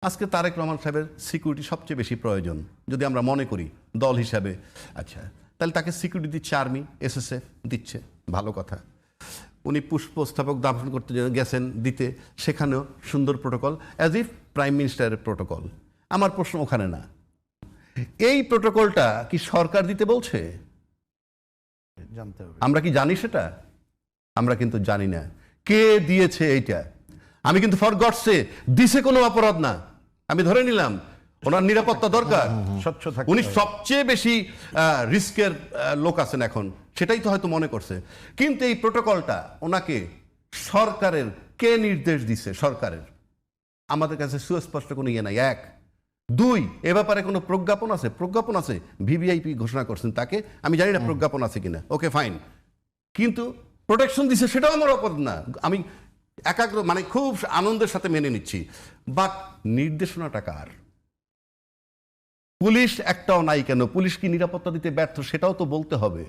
আজকে তারেক রহমান সাহেবের সিকিউরিটি সবচেয়ে বেশি প্রয়োজন যদি আমরা মনে করি দল হিসাবে। আচ্ছা, তাহলে তাকে সিকিউরিটি দিচ্ছে আর্মি, এসএসএফ দিচ্ছে, ভালো কথা। উনি পুষ্পস্থাপক দাফন করতে গেছেন দিতে, সেখানেও সুন্দর প্রোটোকল, অ্যাজ ইফ প্রাইম মিনিস্টারের প্রোটোকল। আমার প্রশ্ন ওখানে না, এই প্রোটোকলটা কি সরকার দিতে বলছে? জানতে হবে। আমরা কি জানি সেটা? আমরা কিন্তু জানি না কে দিয়েছে এইটা। আমি কিন্তু ফর গডসে দিছে কোনো অপরাধ না, আমি ধরে নিলাম ওনার নিরাপত্তা দরকার, স্বচ্ছ থাকতে উনি হবে। সবচেয়ে বেশি রিস্কের লোক আছেন এখন, সেটাই তো হয়তো মনে করছে। কিন্তু এই প্রোটোকলটা ওনাকে সরকারের কে নির্দেশ দিছে? সরকারের। আমাদের কাছে সুস্পষ্ট কোনো ইয়ে নাই। এক, দুই, এ ব্যাপারে কোনো প্রজ্ঞাপন আছে? প্রজ্ঞাপন আছে, ভিভিআইপি ঘোষণা করছেন তাকে, আমি জানি না প্রজ্ঞাপন আছে কিনা, ওকে ফাইন। কিন্তু প্রোটেকশন দিছে সেটাও আমার অপরাধ না, আমি একাগ্র মানে খুব আনন্দের সাথে মেনে নিচ্ছি। But নির্দেশনাটা car? পুলিশ একটাও নাই কেন? পুলিশ কি নিরাপত্তা দিতে ব্যর্থ সেটাও তো বলতে হবে।